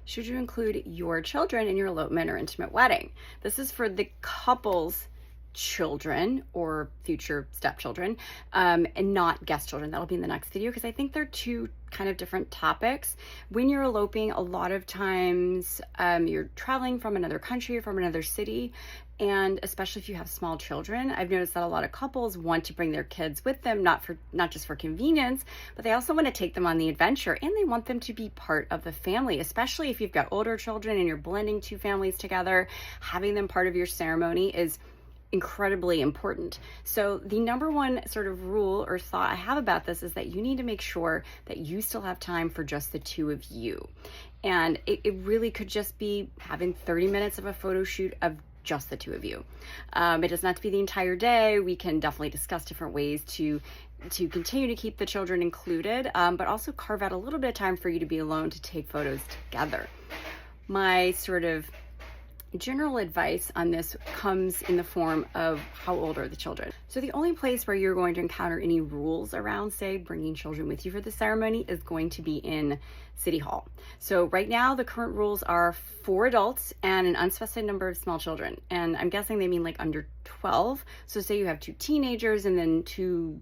Should you include your children in your elopement or intimate wedding? This is for the couple's children or future stepchildren, and not guest children. That'll be in the next video because I think they're two kind of different topics. When you're eloping, a lot of times you're traveling from another country or from another city, and especially if you have small children, I've noticed that a lot of couples want to bring their kids with them, not just for convenience, but they also want to take them on the adventure, and they want them to be part of the family, especially if you've got older children and you're blending two families together. Having them part of your ceremony is incredibly important. So the number one sort of rule or thought I have about this is that you need to make sure that you still have time for just the two of you. And it really could just be having 30 minutes of a photo shoot of just the two of you. It doesn't have to be the entire day. We can definitely discuss different ways to continue to keep the children included, but also carve out a little bit of time for you to be alone to take photos together. My sort of general advice on this comes in the form of how old are the children. So the only place where you're going to encounter any rules around, say, bringing children with you for the ceremony is going to be in City Hall. So right now the current rules are 4 adults and an unspecified number of small children. And I'm guessing they mean like under 12. So say you have 2 teenagers and then 2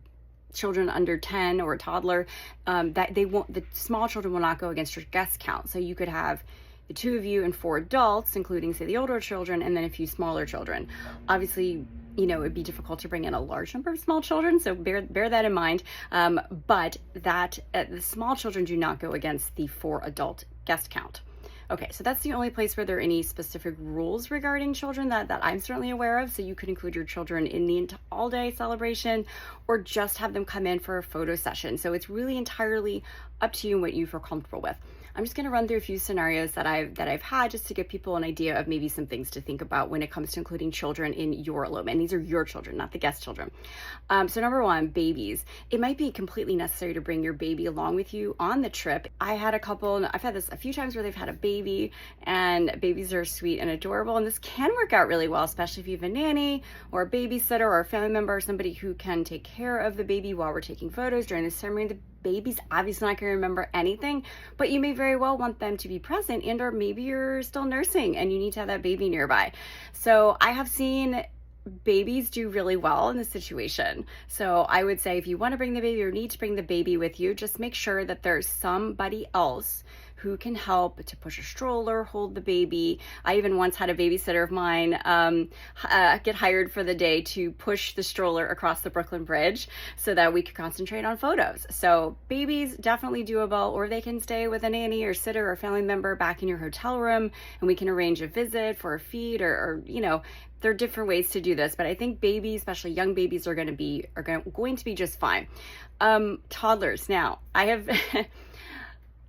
children under 10 or a toddler, that the small children will not go against your guest count. So you could have the 2 of you and 4 adults, including, say, the older children, and then a few smaller children. Obviously, it'd be difficult to bring in a large number of small children, so bear that in mind. But that the small children do not go against the 4 adult guest count. Okay, so that's the only place where there are any specific rules regarding children that I'm certainly aware of. So you could include your children in the all-day celebration or just have them come in for a photo session. So it's really entirely up to you and what you feel comfortable with. I'm just going to run through a few scenarios that I've had just to give people an idea of maybe some things to think about when it comes to including children in your elopement. These are your children, not the guest children. So number one, babies. It might be completely necessary to bring your baby along with you on the trip. I had a couple, and I've had this a few times where they've had a baby, and babies are sweet and adorable, and this can work out really well, especially if you have a nanny or a babysitter or a family member or somebody who can take care of the baby while we're taking photos during the ceremony. The baby's obviously not going to remember anything, but you may very well want them to be present, and or maybe you're still nursing and you need to have that baby nearby. So I have seen babies do really well in this situation. So I would say if you want to bring the baby or need to bring the baby with you, just make sure that there's somebody else who can help to push a stroller, hold the baby. I even once had a babysitter of mine get hired for the day to push the stroller across the Brooklyn Bridge so that we could concentrate on photos. So babies definitely doable, or they can stay with a nanny or sitter or family member back in your hotel room, and we can arrange a visit for a feed or there are different ways to do this, but I think babies, especially young babies, are going to be just fine. Toddlers. Now, I have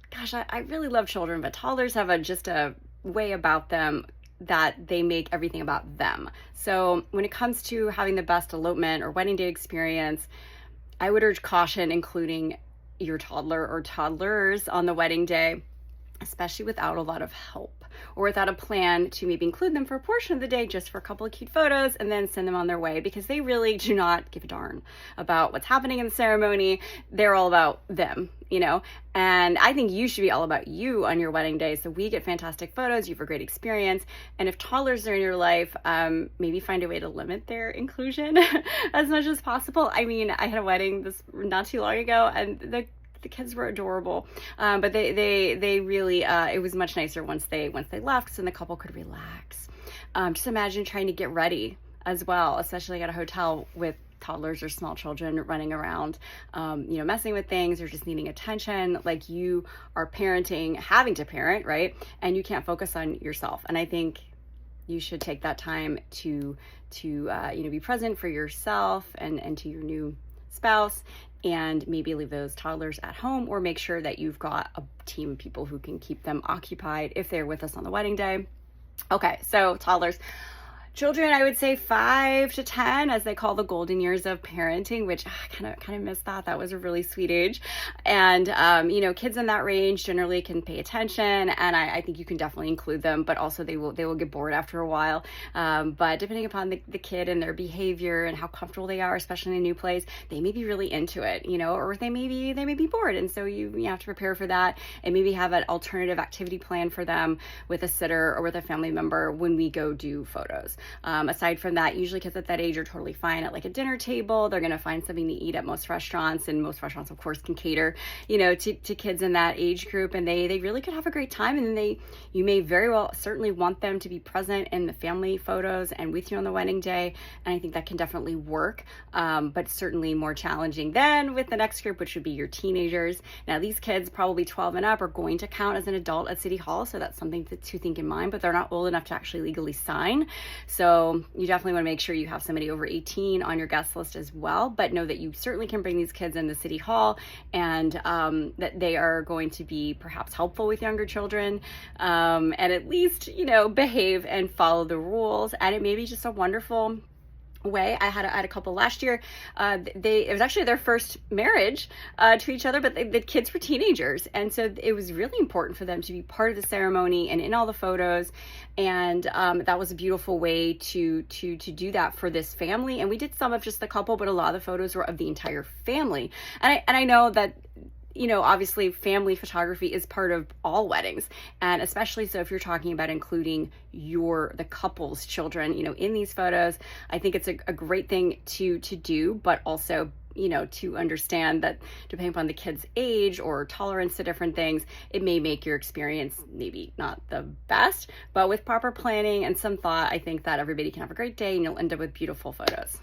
gosh, I really love children, but toddlers have just a way about them that they make everything about them. So when it comes to having the best elopement or wedding day experience, I would urge caution including your toddler or toddlers on the wedding day, especially without a lot of help or without a plan to maybe include them for a portion of the day just for a couple of cute photos and then send them on their way, because they really do not give a darn about what's happening in the ceremony. They're all about them, and I think you should be all about you on your wedding day. So we get fantastic photos, you have a great experience. And if toddlers are in your life, maybe find a way to limit their inclusion as much as possible. I mean, I had a wedding not too long ago, and the kids were adorable, but they really it was much nicer once they left, and the couple could relax. Just imagine trying to get ready as well, especially at a hotel with toddlers or small children running around, messing with things or just needing attention. Like, you are having to parent, right? And you can't focus on yourself. And I think you should take that time to be present for yourself and to your new spouse, and maybe leave those toddlers at home, or make sure that you've got a team of people who can keep them occupied if they're with us on the wedding day. Okay, so toddlers. Children, I would say 5 to 10, as they call the golden years of parenting, which I kind of miss that. That was a really sweet age. And, kids in that range generally can pay attention, and I think you can definitely include them, but also they will get bored after a while. But depending upon the kid and their behavior and how comfortable they are, especially in a new place, they may be really into it, or they may be bored. And so you have to prepare for that and maybe have an alternative activity plan for them with a sitter or with a family member when we go do photos. Aside from that, usually kids at that age are totally fine at like a dinner table. They're going to find something to eat at most restaurants, and most restaurants, of course, can cater, to kids in that age group, and they really could have a great time. And then you may very well certainly want them to be present in the family photos and with you on the wedding day. And I think that can definitely work, but certainly more challenging than with the next group, which would be your teenagers. Now, these kids, probably 12 and up, are going to count as an adult at City Hall, so that's something to think in mind, but they're not old enough to actually legally sign. So you definitely want to make sure you have somebody over 18 on your guest list as well, but know that you certainly can bring these kids into City Hall, and that they are going to be perhaps helpful with younger children, and at least, behave and follow the rules. And it may be just a wonderful way. I had a couple last year. It was actually their first marriage to each other, but the kids were teenagers, and so it was really important for them to be part of the ceremony and in all the photos. And that was a beautiful way to do that for this family. And we did some of just the couple, but a lot of the photos were of the entire family. And I know that, obviously family photography is part of all weddings, and especially so if you're talking about including the couple's children, in these photos. I think it's a great thing to do, but also, to understand that depending upon the kid's age or tolerance to different things, it may make your experience maybe not the best, but with proper planning and some thought, I think that everybody can have a great day and you'll end up with beautiful photos.